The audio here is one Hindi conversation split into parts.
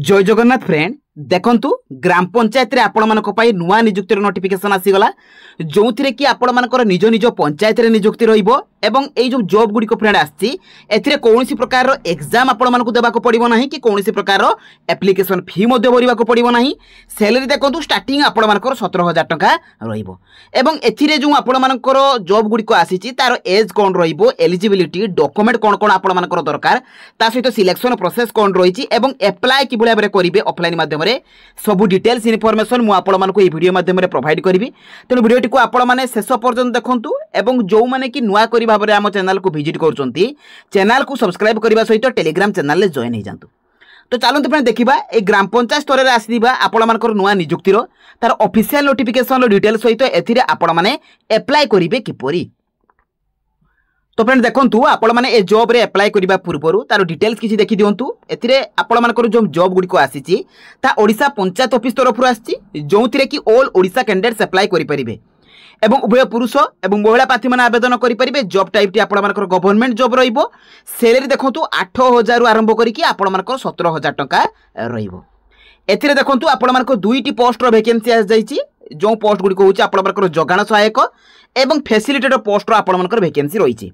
जय जगन्नाथ फ्रेंड देखंतु ग्राम पंचायत रे आपण मानक पई नुवा नियुक्तिर नोटिफिकेशन आसीगला जो थिरे कि आपण मानकर निज निज पंचायत रे नियुक्ति रहिबो एवं एई जो जॉब गुडी को फ्रेंड आछि एथिरे कोनोसी प्रकार रो एग्जाम आपण मानक देबा को पड़िबो नाही कि कोनोसी प्रकार रो एप्लीकेशन फी मध्ये भरिबा को पड़िबो नाही। सैलरी देखंतु स्टार्टिंग आपण मानकर 17000 टका रहिबो एवं एथिरे जो आपण मानकर जॉब गुडी को आसीछि तार एज कोन रहिबो एलिजिबिलिटी डॉक्यूमेंट कोन कोन आपण मानकर दरकार ता सहित सिलेक्शन प्रोसेस कोन रहिछि एवं अप्लाई कि बळे करिवे ऑफलाइन माध्यम सबू डिटेल्स इनफॉरमेशन मु आपण मानक ए वीडियो माध्यम रे प्रोवाइड करिवि। तेनु वीडियोटी को आपण माने शेष पर्यंत देखंतु एवं जो माने कि नुआ करी भाबरे हम चैनल को विजिट करचंती चैनल को सब्सक्राइब करबा सहित टेलीग्राम चैनल ले जॉइन हो जांतु। तो चलंतु फ्रेंड देखिबा ए ग्राम पंचायत स्तर रे आसीबा आपण मानकर नुआ नियुक्तिर तार ऑफिशियल नोटिफिकेशन रो डिटेल्स सहित एथिरे आपण माने अप्लाई करिवे किपरि। तो फ्रेंड देखंतु आपण माने ए जॉब रे अप्लाई करिबा पूर्वरु तार डिटेल्स किछि देखि दियंतु। एथिरे आपण मानकर जो जॉब गुडी को आसीछि ता ओडिसा पंचायत ऑफिस तरफ आसीछि जोंथिरे कि ऑल ओडिसा कैंडिडेट्स अप्लाई करि परिबे एवं उभय पुरुष एवं महिला प्रार्थी माने आवेदन करि परिबे। जॉब टाइप टी आपण मानकर गवर्नमेंट जॉब रहिबो। सैलरी देखंतु 8000 रु आरंभ करि कि आपण मानकर 17000 टका रहिबो। एथिरे देखंतु आपण मानकर दुईटी पोस्ट रो वैकेंसी आस जाईछि जो पोस्ट गुडी को होछि आपण मानकर जोगाण सहायक एवं फैसिलिटेटर पोस्ट रो आपण मानकर वैकेंसी रहिछि।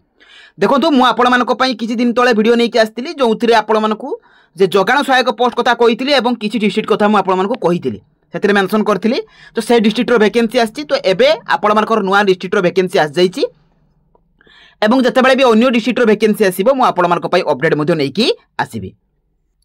देखो मु आपण मानक पई किछि दिन तळे वीडियो नै कि आस्तिली जोंथिरे आपण मानकु जे जोगाण सहायक पोस्ट कथा कहितली एवं किछि डिस्ट्रिक्ट कथा मु आपण मानकु कहितली सेतिरे मेंशन करथिली। तो से डिस्ट्रिक्ट रो वैकेंसी आछि तो एबे आपण मानकर नुवा डिस्ट्रिक्ट रो वैकेंसी आस जाईछि एवं जते बेले भी अन्य डिस्ट्रिक्ट रो वैकेंसी आसीबो मु आपण मानक पई अपडेट मध्ये नै कि आसीबी।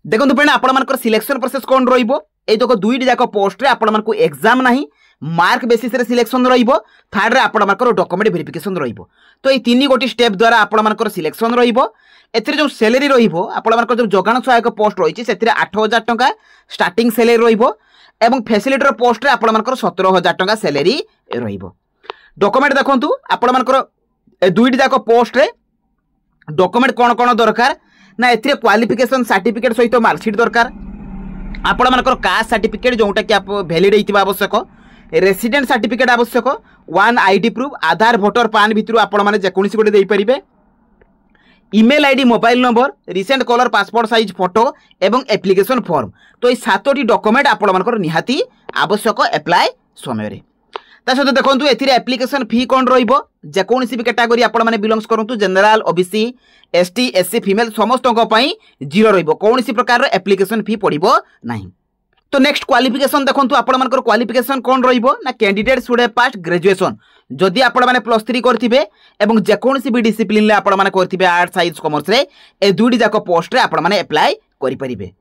देखंतु फ्रेंड आपण मानकर सिलेक्शन प्रोसेस कोन रहिबो ए देखो दुईटी जाक पोस्ट रे आपण मानकु एग्जाम नाही मार्क बेसिस रे सिलेक्शन रहिबो। थर्ड रे आपण मानकर डॉक्यूमेंट वेरिफिकेशन रहिबो। तो ए तीन गोटी स्टेप द्वारा आपण मानकर सिलेक्शन रहिबो। एथिरे जो सैलरी रहिबो आपण मानकर जो जोगाण सहायक पोस्ट रहिछि सेथिरे 8000 टका स्टार्टिंग सैलरी रहिबो एवं फैसिलिटेटर पोस्ट रे आपण मानकर 17000 टका सैलरी रहिबो। डॉक्यूमेंट देखंतु आपण मानकर ए दुईटी जाक पोस्ट रे डॉक्यूमेंट कोन कोन दरकार ना एथिरे क्वालिफिकेशन सर्टिफिकेट सहित मार्कशीट दरकार आपण मानकर कास्ट सर्टिफिकेट जोटा कि आप वैलिड हेतिबा आवश्यक रेसिडेंट सर्टिफिकेट आवश्यक one ID proof Aadhaar voter PAN भितर आपण माने जेकोसी गोटे दे परिबे email ID mobile number recent colour passport size photo एवं एप्लिकेशन फॉर्म। तो ये 7टी डॉक्यूमेंट आपण मानकर निहाती आवश्यक अप्लाई समय रे। ता सहित देखंतु एथिरे एप्लिकेशन फी कोन रहिबो जेकोसी भी कैटेगरी आपण माने बिलोंग्स करंतु general OBC ST SC female समस्त को पई जीरो रहिबो कोनोसी प्रकार रो एप्लिकेशन फी पड़िबो नाही। तो नेक्स्ट क्वालिफिकेशन देखंतु आपण मानकर क्वालिफिकेशन कोन रहिबो ना candidate should have pass graduation जदि आपण माने +3 करथिबे एवं जेकोसी भी डिसिप्लिन ले आपण माने करथिबे आर्ट साइंस कॉमर्स रे ए दुईटी जाक पोस्ट रे आपण माने अप्लाई करि परिबे।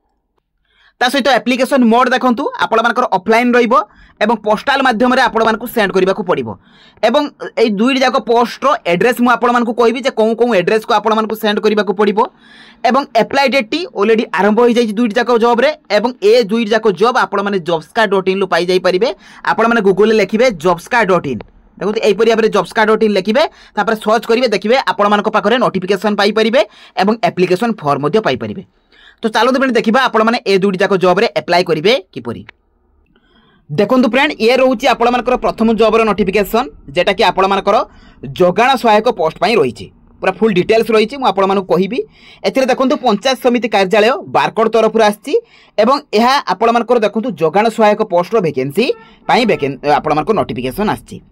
ता सहित एप्लिकेशन मोड देखंतु आपण मानकर ऑफलाइन रहिबो एवं पोस्टल माध्यम रे आपण मानकु सेंड करिबा को पड़िबो एवं ए दुईटी जाक पोस्ट रो एड्रेस मु आपण मानकु कहबी जे कोन एड्रेस को आपण मानकु सेंड करिबा को पड़िबो एवं अप्लाई डेट टी ऑलरेडी आरंभ हो जाई दुईटी जाक जॉब रे एवं ए दुईटी जाक जॉब आपण माने jobscar.in लो पाई जाई परिबे। आपण माने गूगल ले लिखिबे jobscar.in देखो एई परि भाबरे jobscar.in लिखिबे तापर सर्च करिवे देखिबे आपण मानक पाखरे नोटिफिकेशन पाई परिबे एवं एप्लिकेशन फॉर्म मध्ये पाई परिबे। तो चलो फ्रेंड देखिबा आपण माने ए दुईटी जाक जॉब रे अप्लाई करिवे किपरि। देखंतु फ्रेंड ये रहउची आपण मानकर प्रथम जॉब रो नोटिफिकेशन जेटा कि आपण मानकर जोगाण सहायक पोस्ट पई रहिछि पूरा फुल डिटेल्स रहिछि मु आपण मानक कहिबी। एथिरे देखंतु पंचायत समिति कार्यालय बारकोड तरफ आछि एवं एहा आपण मानकर देखंतु जोगाण सहायक पोस्ट रो वैकेंसी पई आपण मानकर नोटिफिकेशन आछि।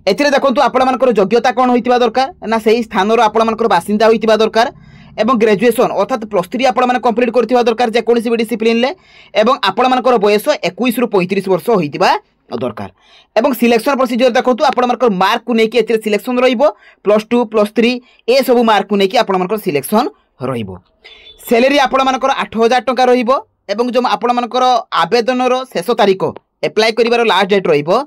एथिरे देखंतु आपण मानकर योग्यता कोन होइतिबा दरकार ना सेही स्थान रो आपण मानकर बासिंदा होइतिबा दरकार एवं ग्रेजुएशन अर्थात +3 आपण माने कंप्लीट करथिबा दरकार जे कोनोसी भी डिसिप्लिन ले एवं आपण मानकर बयस 21 रु 35 वर्ष होइतिबा दरकार एवं सिलेक्शन प्रोसीजर देखंतु आपण मानकर मार्क को नेकी एथिरे सिलेक्शन रहिबो +2 +3 ए सब मार्क को नेकी आपण मानकर सिलेक्शन रहिबो। सैलरी आपण मानकर 8000 टका रहिबो एवं जो आपण मानकर आवेदन रो शेष तारीख अप्लाई करिवार लास्ट डेट रहिबो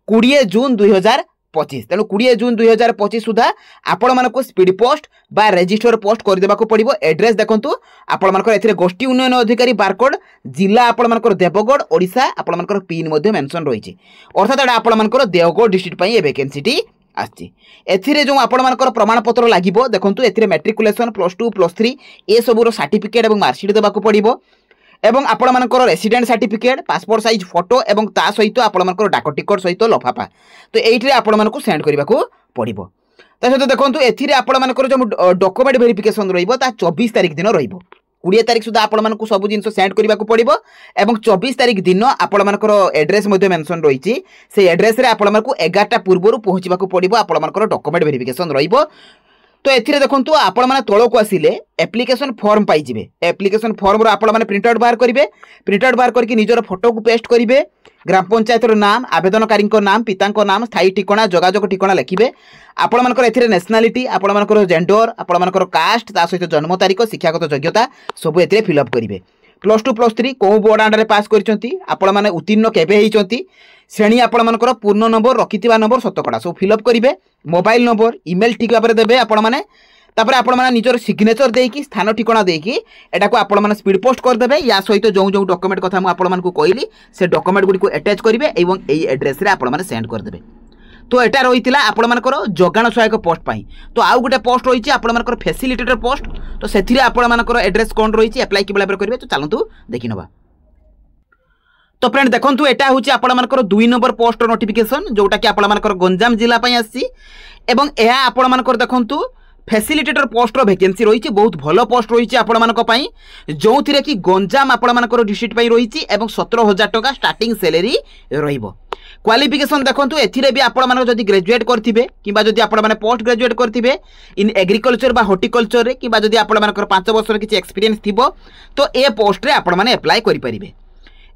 20 जून 2025। तेणु 20 जून 2025 सुधा आपण मानक स्पीड पोस्ट बा रजिस्टर पोस्ट कर देबा को पड़िबो। एड्रेस देखंतु आपण मानकर एथिरे गोष्ठी उन्नयन अधिकारी बारकोड जिला आपण मानकर देवगढ़ ओडिशा आपण मानकर पिन मध्ये मेंशन रहिछि अर्थात एडा आपण मानकर देवगढ़ डिस्ट्रिक्ट पई ए वैकेंसी टी आछि। एथिरे जो आपण मानकर प्रमाण पत्र लागिबो देखंतु एथिरे मैट्रिकुलेशन +2 +3 ए सब रो सर्टिफिकेट एवं मार्कशीट देबा को पड़िबो एवं आपण मानकर resident certificate passport size photo एवं ता सहित आपण मानकर डाक टिकट सहित लफाफा तो एइठरे आपण मानकु सेंड करिबा को पड़िबो। ता सहित देखंतु एथिरे आपण मानकर जो डॉक्यूमेंट वेरिफिकेशन रहिबो ता 24 तारिख दिन रहिबो 20 तारिख सुधा आपको सब जिन सेंड करने को पड़ो और 24 तारिख दिन आपर एड्रेस मेंशन रही से एड्रेस आपको 11टा पूर्व पहुँचा पड़ो आपर डॉक्यूमेंट वेरिफिकेशन रहिबो। तो एथिरे देखंतु आपण माने तळको आसिले एप्लिकेशन फॉर्म पाई जिवे। एप्लिकेशन फॉर्म रो आपण माने प्रिंट आउट बाहर करिवे। प्रिंट आउट बाहर करके निजर फोटो को पेस्ट करिवे। ग्राम पंचायत रो नाम, आवेदनकारी को नाम, पिता को नाम, स्थायी ठिकाना, जोगाजोग ठिकाना लिखिबे। आपण मानकर एथिरे नेशनलिटी, आपण मानकर जेंडर, आपण मानकर कास्ट, ता सहित जन्म तारीख, शिक्षागत योग्यता सब एथिरे फिल अप करिवे। +2 +3 को बोर्ड अंडर पास करचंती, आपण माने उत्तीर्ण केबे हेइचंती, श्रेणी आपण मानकर पूर्ण नंबर, रखिथिबा नंबर, शतकड़ा सब फिल अप करिवे। मोबाइल नंबर, ईमेल ठीक भाव देबे आपण माने। तापर आपण माने निजर सिग्नेचर देकी, स्थान ठिकाना देकी एटा को आपण माने स्पीड पोस्ट कर देबे। या सहित जो जो डॉक्यूमेंट कथा म आपण मानकु कहली से डॉक्यूमेंट गुडी को अटैच करिवे एवं एई एड्रेस रे आपण माने सेंड कर देबे। तो एटा रहितिला आपण मानकर जोगाण सहायक पोस्ट पाई। तो आउ गोटे पोस्ट रहिछि आपण मानकर फैसिलिटेटर पोस्ट। तो सेथिरे आपण मानकर एड्रेस कोन रहिछि, अप्लाई कि बला करिवे। तो चलंतु देखि नबा। तो फ्रेंड देखंतु एटा होछि आपण मानकर 2 नंबर पोस्ट नोटिफिकेशन जोटा कि आपण मानकर गंजाम जिला पई आसी एवं एहा आपण मानकर देखंतु फैसिलिटेटर पोस्ट रो वैकेंसी रही बहुत भलो पोस्ट रही आपण मानक पई जो थिरे कि गंजाम आपण मानकर डिस्ट्रिक्ट पई रही एवं 17,000 टका स्टार्टिंग सैलरी रहिबो। क्वालिफिकेशन देखंतु एथिरे भी आपण मानक जदी ग्रेजुएट करथिबे किबा जदी आपण माने पोस्ट ग्रेजुएट करथिबे इन एग्रीकल्चर बा हॉर्टिकल्चर रे किबा जदी आपण मानकर 5 वर्ष रे किछि एक्सपीरियंस थिबो तो ए पोस्ट रे आपण माने अप्लाई करि परिबे।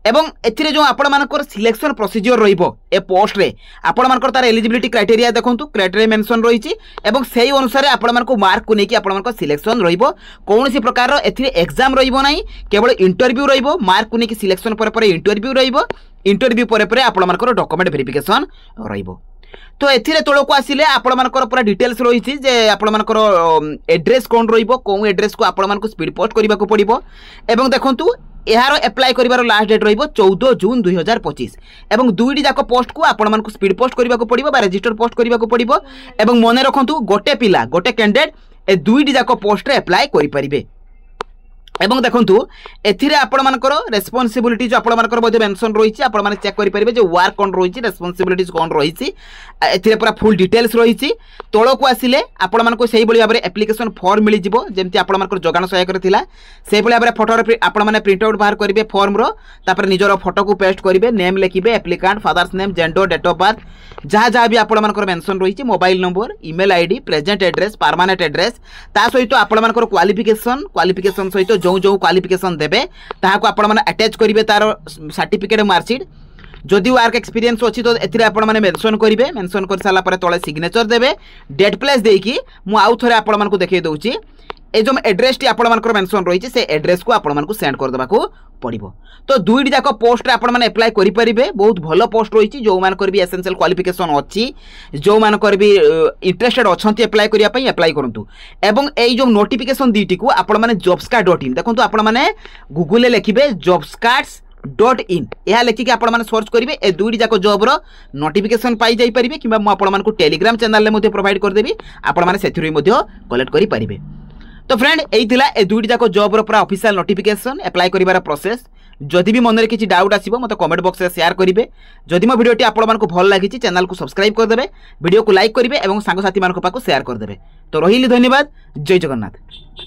एवं एथिरे जो आपण मानकर सिलेक्शन प्रोसीजर रहिबो ए पोस्ट रे आपण मानकर तार एलिजिबिलिटी क्राइटेरिया देखंतु क्राइटेरिया मेंशन रहिछि एवं सेही अनुसार आपण मानको मार्क को नेकी आपण मानकर सिलेक्शन रहिबो। कोनोसी प्रकार रो एथिरे एग्जाम रहिबो नाही, केवल इंटरव्यू रहिबो। मार्क को नेकी सिलेक्शन पर इंटरव्यू रहिबो। इंटरव्यू पर आपण मानकर डॉक्यूमेंट वेरिफिकेशन रहिबो। तो एथिरे तळको आसिले आपण मानकर पूरा डिटेल्स रहिछि जे आपण मानकर एड्रेस कोन रहिबो, कोन एड्रेस को आपण मानको स्पीड पोस्ट करिबा को पड़िबो। एवं देखंतु यार अप्लाई करिवार लास्ट डेट रहिबो 14 जून 2025 एवं दुईटी जाक पोस्ट को आपण मानको स्पीड पोस्ट करिबा को पड़िबो बा रजिस्टर पोस्ट करिबा को पड़िबो। एवं मने रखंतु गोटे पिला गोटे कैंडिडेट ए दुईटी जाक पोस्ट रे अप्लाई करि परिबे। एवं देखंतु एथिरे आपण मानकर रेस्पोंसिबिलिटी जो आपण मानकर मध्ये मेंशन रहिछि आपण माने चेक करि परिबे जे वर्क कोन रहिछि, रेस्पोंसिबिलिटीज कोन रहिछि, एथिरे पूरा फुल डिटेल्स रहिछि। तळो को आसिले आपण मानको सेही बळी भाबरे एप्लिकेशन फॉर्म मिलि जिवो जेमति आपण मानकर जोगाण सहायक रे थिला सेही बळी भाबरे फोटो रे आपण माने प्रिंट आउट बाहर करिवे फॉर्म रो। तापर निजरो फोटो को पेस्ट करिवे, नेम लिखिबे, applicant father's name, gender, date of birth जहाँ जहाँ भी आपण मानकर मेंशन रहिछि, mobile number, email ID, present address, permanent address ता सहित आपण मानकर क्वालिफिकेशन सहित जो जो क्वालिफिकेशन देबे ताहाको आपण माने अटैच करिवे तार सर्टिफिकेट मार्कशीट। जदि वर्क एक्सपीरियंस अछि तो एथिरे आपण माने मेंशन करिवे। मेंशन कर साला परे तळे सिग्नेचर देबे, डेट प्लेस देकी मु आउ थरे आपण मानको देखै दउछि ए जो एड्रेस टी आपण मानकर मेंशन रहिछि से एड्रेस को आपण मानको सेंड कर देबा को पड़िबो। तो दुईटी जाक पोस्ट रे आपण माने अप्लाई करि परिबे। बहुत भलो पोस्ट रहिछि जो मानकर भी एसेंशियल क्वालिफिकेशन अछि, जो मानकर भी इंटरेस्टेड अछंती अप्लाई करिया पई अप्लाई करंतु। एवं एई जो नोटिफिकेशन दीटी को आपण माने jobscard.in देखंतु आपण माने गूगल ले लिखिबे jobscards.in यह लिखिक आपण माने सर्च करिवे ए दुईटी जाक जॉब रो नोटिफिकेशन पाई जाई परिबे किबा मु आपण मानकु टेलीग्राम चैनल ले मध्ये प्रोवाइड कर देबी आपण माने सेथिरु मध्ये कलेक्ट करि परिबे। तो फ्रेंड एई थिला ए दुईटी जाक जॉब रो पूरा ऑफिशियल नोटिफिकेशन अप्लाई करिवार प्रोसेस। जदि भी मन में किसी डाउट आसिबो मते कमेंट बॉक्स रे शेयर करिवे। जदि मो वीडियोटी आपण मानकु भल लागिछि चैनल को सब्सक्राइब कर देबे, वीडियो को लाइक करिवे एवं सांग साथी मानक पाकु शेयर कर देबे। तो रहिली धन्यवाद। जय जगन्नाथ।